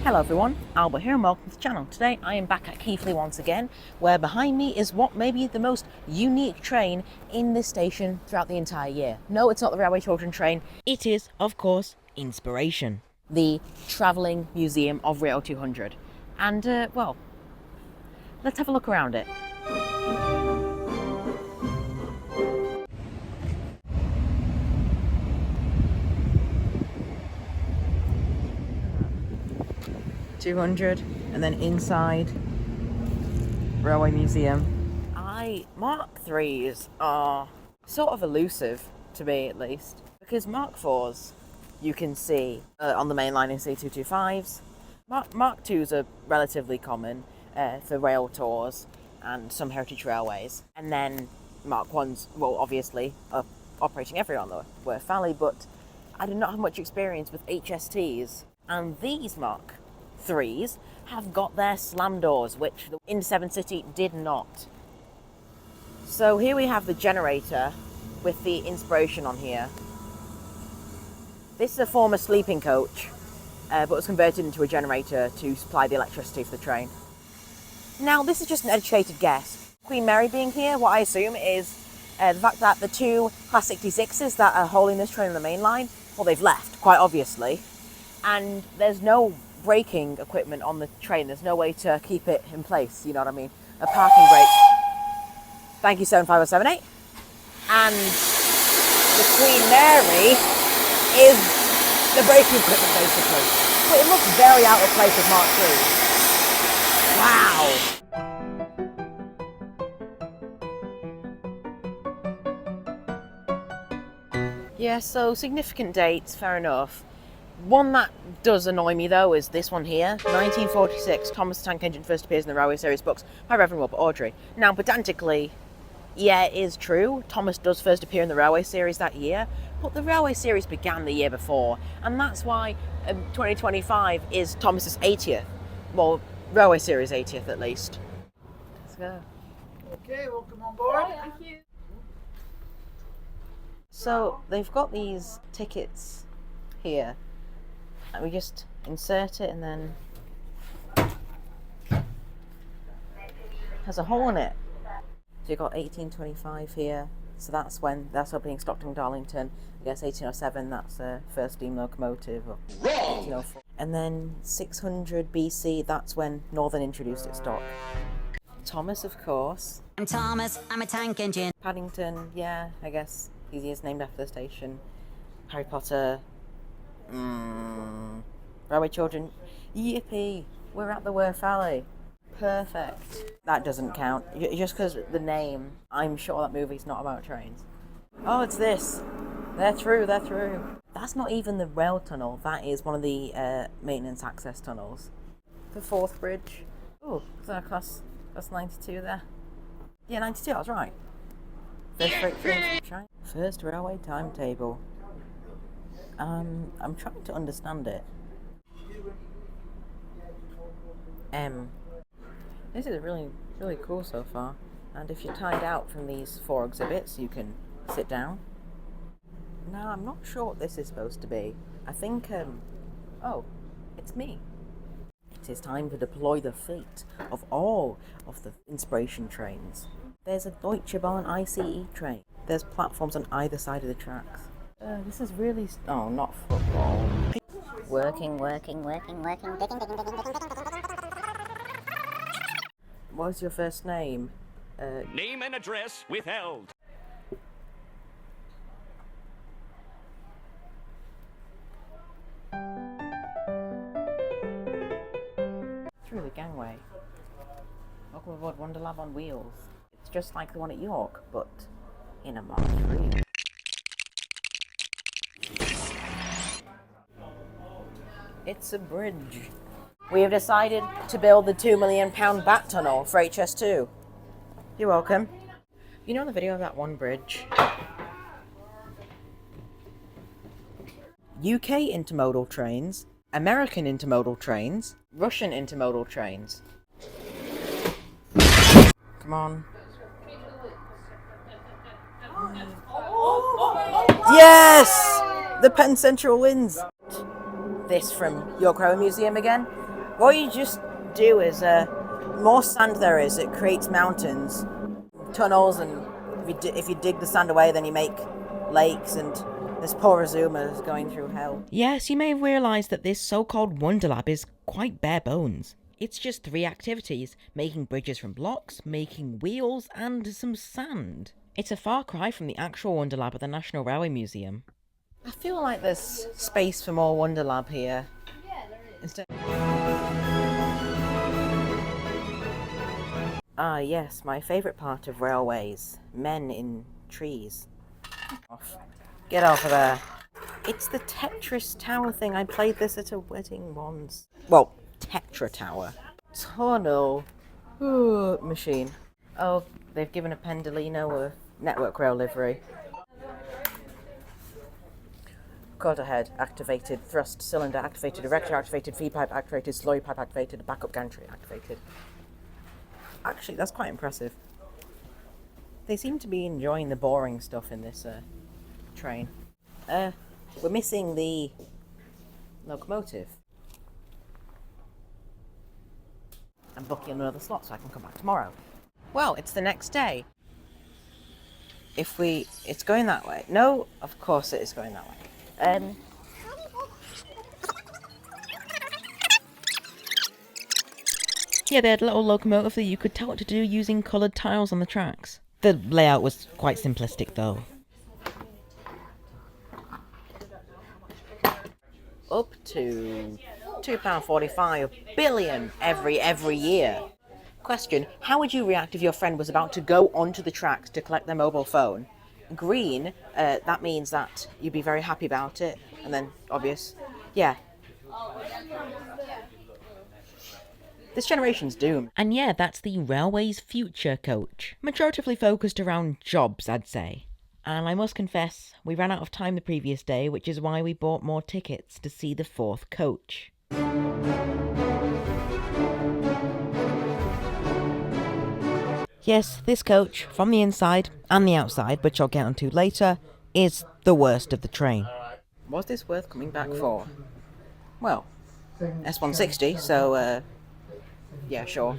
Hello everyone, Albert here and welcome to the channel. Today I am back at Keighley once again, where behind me is what may be the most unique train in this station throughout the entire year. No, it's not the Railway Children train. It is, of course, Inspiration, the travelling museum of Rail 200. And, well, let's have a look around it. .200 and then inside Railway Museum. Mark 3s are sort of elusive to me, at least, because Mark 4s you can see on the main line in C225s. Mark 2s are relatively common for rail tours and some heritage railways, and then Mark 1s, well, obviously are operating everywhere on the Worth Valley, but I do not have much experience with HSTs, and these Mark 3s have got their slam doors, which the Inter7 City did not. So here we have the generator with the Inspiration on here. This is a former sleeping coach, but was converted into a generator to supply the electricity for the train. Now, this is just an educated guess. Queen Mary being here, what I assume is the fact that the two Class 66s that are holding this train on the main line, well, they've left, quite obviously, and there's no braking equipment on the train. There's no way to keep it in place, you know what I mean? A parking brake. Thank you, 75078. And the Queen Mary is the braking equipment, basically. But it looks very out of place with Mark III. Wow. Yeah, so significant dates, fair enough. One that does annoy me though is this one here. 1946, Thomas the Tank Engine first appears in the Railway Series books by Reverend Robert Audrey. Now, pedantically, yeah, it is true. Thomas does first appear in the Railway Series that year, but the Railway Series began the year before, and that's why 2025 is Thomas's 80th. Well, Railway Series 80th at least. Let's go. Okay, welcome on board. Hi, thank you. So, they've got these tickets here. And we just insert it and then has a hole in it. So you've got 1825 here, so that's opening Stockton Darlington. I guess 1807, that's the first steam locomotive. Or 1804. And then 600 BC, that's when Northern introduced its stock. Thomas, of course. I'm Thomas, I'm a tank engine. Paddington, yeah, I guess he is named after the station. Harry Potter. Railway Children, yippee, we're at the Worth Valley. Perfect. That doesn't count, just because the name, I'm sure that movie's not about trains. Oh, it's this. They're through. That's not even the rail tunnel, that is one of the maintenance access tunnels. The fourth bridge. Oh, is that a class 92 there? Yeah, 92, I was right. First railway timetable. I'm trying to understand it. This is really, really cool so far. And if you're tired out from these 4 exhibits, you can sit down. Now, I'm not sure what this is supposed to be. I think, oh, it's me. It is time to deploy the fleet of all of the Inspiration trains. There's a Deutsche Bahn ICE train. There's platforms on either side of the tracks. This is really... Oh, not football. Working. What's your first name? Name and address withheld. Through the gangway. Welcome aboard Wonderlab on wheels. It's just like the one at York, but in a Mark III. It's a bridge. We have decided to build the £2 million bat tunnel for HS2. You're welcome. You know the video of that one bridge? UK intermodal trains, American intermodal trains, Russian intermodal trains. Come on. Yes! The Penn Central wins. This from York Railway Museum again. What you just do is, more sand there is, it creates mountains, tunnels, and if you dig the sand away, then you make lakes, and this poor Azuma is going through hell. Yes, you may have realised that this so-called Wonder Lab is quite bare bones. It's just 3 activities: making bridges from blocks, making wheels, and some sand. It's a far cry from the actual Wonder Lab at the National Railway Museum. I feel like there's space for more Wonder Lab here. Yeah, there is. Ah, yes, my favourite part of railways. Men in trees. Get off of there. It's the Tetris Tower thing. I played this at a wedding once. Well, Tetra Tower. Tunnel. Ooh, machine. Oh, they've given a Pendolino a Network Rail livery. Quarter head activated, thrust cylinder activated, erector activated, feed pipe activated, slurry pipe activated, backup gantry activated. Actually, that's quite impressive. They seem to be enjoying the boring stuff in this train. We're missing the locomotive. I'm booking another slot so I can come back tomorrow. Well, it's the next day. It's going that way. No, of course it is going that way. Yeah, they had a little locomotive that you could tell what to do using coloured tiles on the tracks. The layout was quite simplistic though. Up to £2.45 billion every year. Question: how would you react if your friend was about to go onto the tracks to collect their mobile phone? Green, that means that you'd be very happy about it, and then obvious, yeah. This generation's doomed. And yeah, that's the Railway's Future coach. Majoritively focused around jobs, I'd say. And I must confess, we ran out of time the previous day, which is why we bought more tickets to see the 4th coach. Yes, this coach, from the inside and the outside, which I'll get onto later, is the worst of the train. Was this worth coming back for? Well, S160, so, yeah, sure.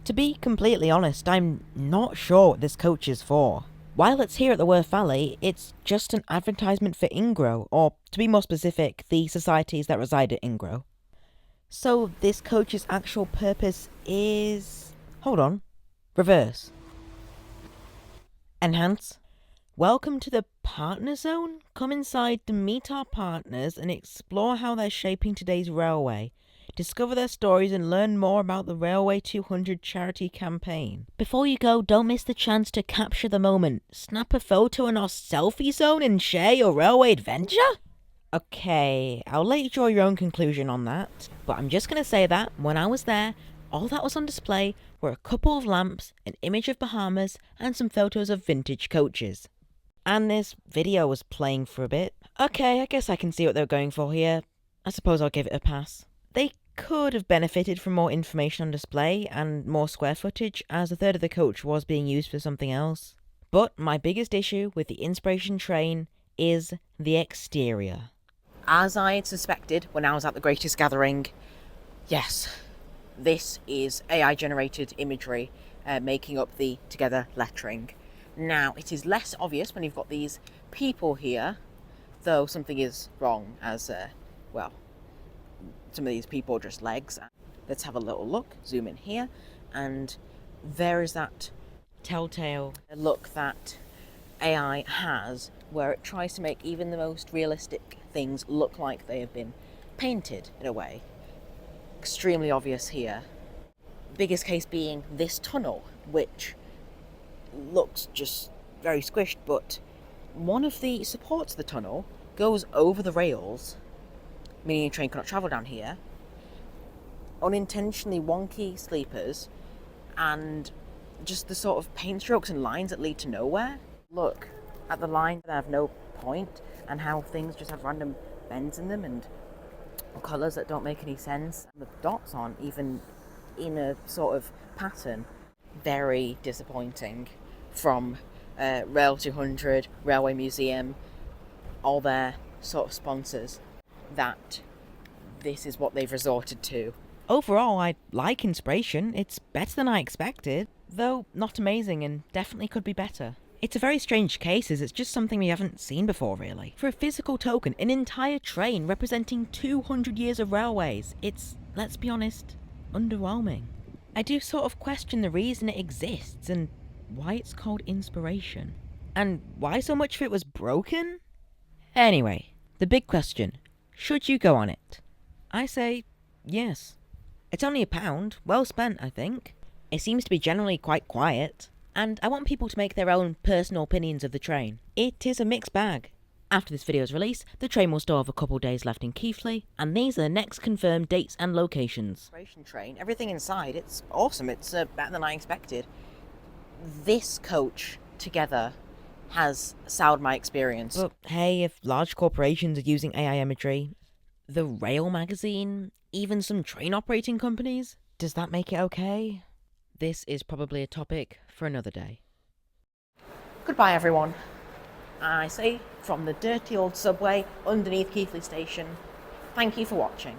To be completely honest, I'm not sure what this coach is for. While it's here at the Worth Valley, it's just an advertisement for Ingro, or to be more specific, the societies that reside at Ingro. So this coach's actual purpose is... hold on. Reverse. Enhance. Welcome to the Partner Zone. Come inside to meet our partners and explore how they're shaping today's railway. Discover their stories and learn more about the Railway 200 charity campaign. Before you go, don't miss the chance to capture the moment. Snap a photo in our selfie zone and share your railway adventure? Okay, I'll let you draw your own conclusion on that. But I'm just going to say that, when I was there, all that was on display were a couple of lamps, an image of Bahamas, and some photos of vintage coaches. And this video was playing for a bit. Okay, I guess I can see what they were going for here. I suppose I'll give it a pass. They could have benefited from more information on display and more square footage, as a third of the coach was being used for something else. But my biggest issue with the Inspiration train is the exterior. As I had suspected when I was at the Greatest Gathering, yes, this is AI-generated imagery making up the together lettering. Now, it is less obvious when you've got these people here, though something is wrong as, well, some of these people are just legs. Let's have a little look, zoom in here, and there is that telltale look that AI has, where it tries to make even the most realistic things look like they have been painted in a way. Extremely obvious here. Biggest case being this tunnel, which looks just very squished, but one of the supports of the tunnel goes over the rails, meaning a train cannot travel down here. Unintentionally wonky sleepers, and just the sort of paint strokes and lines that lead to nowhere. Look at the lines that have no point, and how things just have random bends in them and colours that don't make any sense. The dots aren't even in a sort of pattern. Very disappointing from Rail 200, Railway Museum, all their sort of sponsors, that this is what they've resorted to. Overall, I like Inspiration. It's better than I expected, though not amazing and definitely could be better. It's a very strange case as it's just something we haven't seen before, really. For a physical token, an entire train representing 200 years of railways, it's, let's be honest, underwhelming. I do sort of question the reason it exists and why it's called Inspiration. And why so much of it was broken? Anyway, the big question, should you go on it? I say yes. It's only £1, well spent, I think. It seems to be generally quite quiet, and I want people to make their own personal opinions of the train. It is a mixed bag. After this video's release, the train will still have a couple days left in Keighley, and these are the next confirmed dates and locations. Inspiration train, everything inside, it's awesome, it's better than I expected. This coach together has soured my experience. But hey, if large corporations are using AI imagery, the Rail magazine, even some train operating companies, does that make it okay? This is probably a topic for another day. Goodbye, everyone. I say from the dirty old subway underneath Keighley Station, thank you for watching.